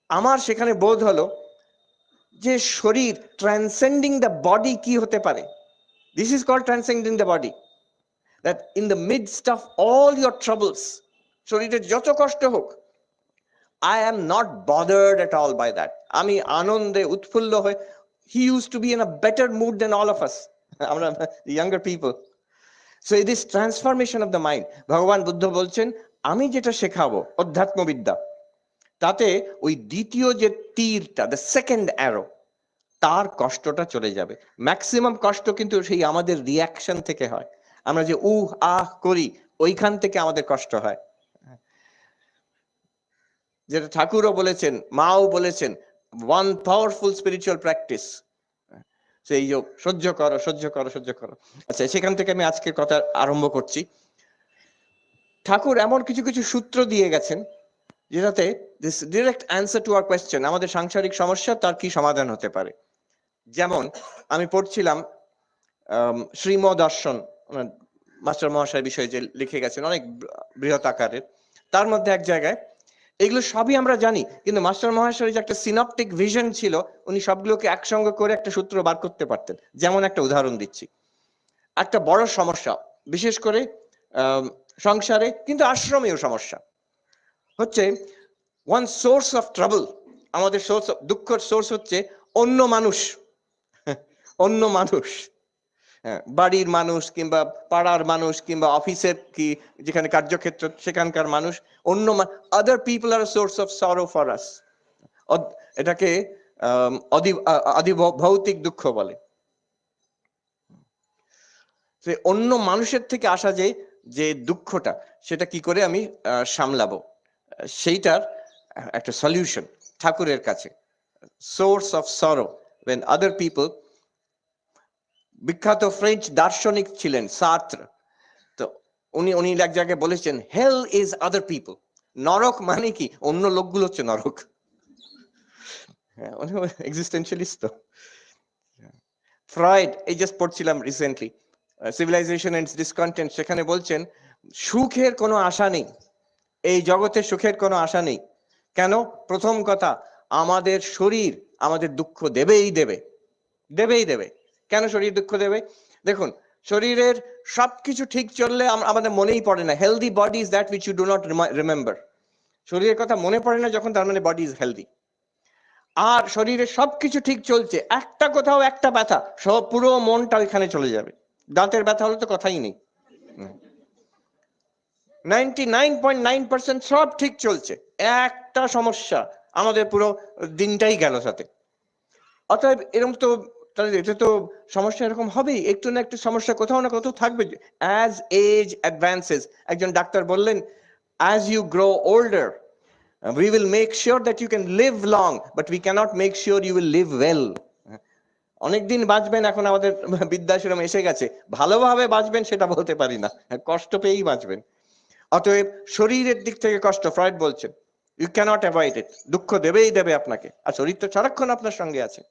আমার সেখানে বোধ হলো যে শরীর ট্রান্সেন্ডিং দ্য বডি কি হতে পারে। This is called transcending the body, that in the midst of all your troubles, শরীরের যত কষ্ট হোক, I am not bothered at all by that. আমি আনন্দে উৎফুল্ল হয়ে, he used to be in a better mood than all of us, আমরা younger people. So this transformation of the mind, ভগবান বুদ্ধ বলছেন আমি যেটা শেখাবো অধ্যাত্মবিদ্যা, তাতে ওই দ্বিতীয় যে তীরটা, দ্য সেকেন্ড অ্যারো, তার কষ্টটা চলে যাবে। ম্যাক্সিমাম কষ্ট কিন্তু সেই আমাদের রিয়াকশন থেকে হয়, আমরা যে আহ করি ওইখান থেকে আমাদের কষ্ট হয়। যেটা ঠাকুরও বলেছেন, মাও বলেছেন, ওয়ান পাওয়ারফুল স্পিরিচুয়াল প্র্যাকটিস, সেই যে সহ্য করো সহ্য করো সহ্য করো। আচ্ছা, সেখান থেকে আমি আজকের কথা আরম্ভ করছি। ঠাকুর এমন কিছু কিছু সূত্র দিয়ে গেছেন যেটাতে this direct answer to our question, আমাদের সাংসারিক সমস্যা তার কি সমাধান হতে পারে। যেমন আমি পড়ছিলাম শ্রীমদর্শন, মাস্টার মহাশয় বিষয়ে যে লিখে গেছেন অনেক বৃহৎ আকারের, তার মধ্যে এক জায়গায়, এগুলো সবই আমরা জানি, কিন্তু মাস্টার মহাশয়ের যে একটা সিনপটিক ভিশন ছিল, উনি সবগুলোকে একসঙ্গে করে একটা সূত্র বার করতে পারতেন। যেমন একটা উদাহরণ দিচ্ছি, একটা বড় সমস্যা, বিশেষ করে সংসারে কিন্তু আশ্রমেও সমস্যা হচ্ছে, ওয়ান সোর্স অফ ট্রাবল, আমাদের সোর্স অফ দুঃখের সোর্স হচ্ছে অন্য মানুষ। অন্য মানুষ, বাড়ির মানুষ কিংবা পাড়ার মানুষ কিংবা অফিসের কি যেখানে কার্যক্ষেত্র সেখানকার মানুষ, অন্য আদার পিপল আর source of sorrow for us. এটাকে ভৌতিক দুঃখ বলে। অন্য মানুষের থেকে আসা যে দুঃখটা, সেটা কি করে আমি সামলাবো, সেইটার একটা সলিউশন ঠাকুরের কাছে, সোর্স অফ সরো when other people। বিখ্যাত ফ্রেঞ্চ দার্শনিক ছিলেন সার্ত্র, তো উনি এক জায়গায় বলেছেন, হেল ইজ আদার পিপল। নরক মানে কি, অন্য লোকগুলো হচ্ছে নরক। উনি এক্সিস্টেন্সিয়ালিস্ট। তো ফ্রয়েড, এই জাস্ট পড়ছিলাম রিসেন্টলি, সিভিলাইজেশন এন্ড ডিসকন্টেন্ট, সেখানে বলছেন সুখের কোনো আশা নেই, এই জগতে সুখের কোনো আশা নেই। কেন? প্রথম কথা, আমাদের শরীর আমাদের দুঃখ দেবেই দেবে, দেবেই দেবে। কেন শরীর দুঃখ দেবে? দেখুন, শরীরের সবকিছু ঠিক চললে আমাদের মনেই পড়ে না। Healthy body is that which you do not remember. শরীরের কথা মনে পড়ে না যখন, তার মানে বডি ইজ হেলদি। আর শরীরের সবকিছু ঠিক চলছে, একটা কোথাও একটা ব্যথা, সব পুরো মনটা ওইখানে চলে যাবে। দাঁতের ব্যথা হলে তো কথাই নেই, 99.9% সব ঠিক চলছে, একটা সমস্যা, আমাদের পুরো দিনটাই গেল সাথে। অতএব এরকম তো, এটা তো সমস্যা এরকম হবেই, একটু না একটু সমস্যা কোথাও না কোথাও থাকবে। অ্যাজ এজ অ্যাডভান্সেস, একজন ডাক্তার বললেন, as you grow older we will make sure that you can live long, but we cannot make sure you will live well. অনেকদিন বাঁচবেন এখন আমাদের বৃদ্ধাশ্রম এসে গেছে, ভালোভাবে বাঁচবেন সেটা বলতে পারি না, কষ্ট পেয়েই বাঁচবেন। অতএব শরীরের দিক থেকে কষ্ট, ফ্রয়েড বলছেন, ইউ ক্যানট অ্যাভয়েড ইট, দুঃখ দেবেই দেবে আপনাকে, আর শরীর তো সারাক্ষণ আপনার সঙ্গে আছে।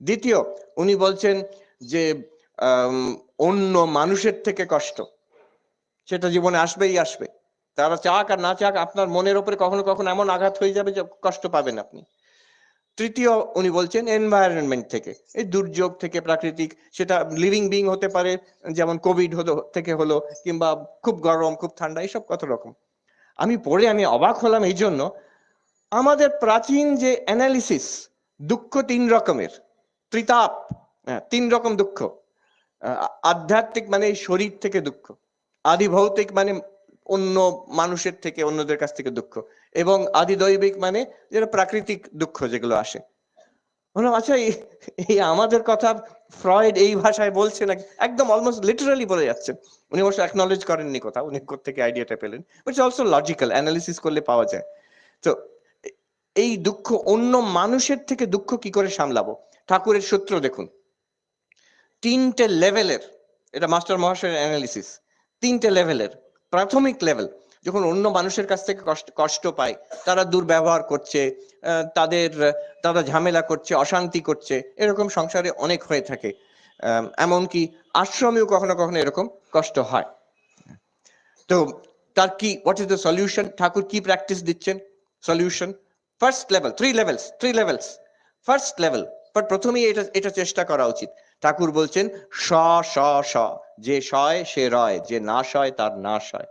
দ্বিতীয়, উনি বলছেন যে অন্য মানুষের থেকে কষ্ট, সেটা জীবনে আসবেই আসবে, তারা চাক আর না চাক, আপনার মনের উপরে কখনো কখনো এমন আঘাত হয়ে যাবে যে কষ্ট পাবেন আপনি। তৃতীয়, উনি বলছেন এনভায়রনমেন্ট থেকে, এই দুর্যোগ থেকে, প্রাকৃতিক, সেটা লিভিং বিং হতে পারে, যেমন কোভিড থেকে হলো, কিংবা খুব গরম খুব ঠান্ডা, এইসব কত রকম। আমি পড়ে আমি অবাক হলাম এই জন্য, আমাদের প্রাচীন যে অ্যানালিসিস, দুঃখ তিন রকমের, ত্রিতাপ, তিন রকম দুঃখ। আধ্যাত্মিক মানে শরীর থেকে দুঃখ, আদি ভৌতিক মানে অন্য মানুষের থেকে, অন্যদের কাছ থেকে দুঃখ, এবং আদি দৈবিক মানে যেটা প্রাকৃতিক দুঃখ যেগুলো আসে। বললাম আচ্ছা, এই আমাদের কথা ফ্রয়েড এই ভাষায় বলছে নাকি? একদম অলমোস্ট লিটারালি বলে যাচ্ছেন। উনি অবশ্য অ্যাকনলেজ করেননি কথা, উনি কোত্থেকে আইডিয়াটা পেলেন, but it's also logical, analysis করলে পাওয়া যায়। তো এই দুঃখ, অন্য মানুষের থেকে দুঃখ কি করে সামলাবো, ঠাকুরের সূত্র দেখুন, তিনটে লেভেলের, এটা মাস্টার মহাশয়ের অ্যানালিসিস, তিনটে লেভেলের। প্রাথমিক লেভেল, যখন অন্য মানুষের কাছ থেকে কষ্ট পায়, তারা দুর্ব্যবহার করছে, তারা ঝামেলা করছে, অশান্তি করছে, এরকম সংসারে অনেক হয়ে থাকে, এমনকি আশ্রমেও কখনো কখনো এরকম কষ্ট হয়। তো তার কি, হোয়াট ইজ দ্য সলিউশন? ঠাকুর কি প্র্যাকটিস দিচ্ছেন solution? First level, three levels. First level, but প্রথমেই এটা চেষ্টা করা উচিত। ঠাকুর বলছেন স স স, যে সয় সে রয়, যে না সয় তার নাশ হয়।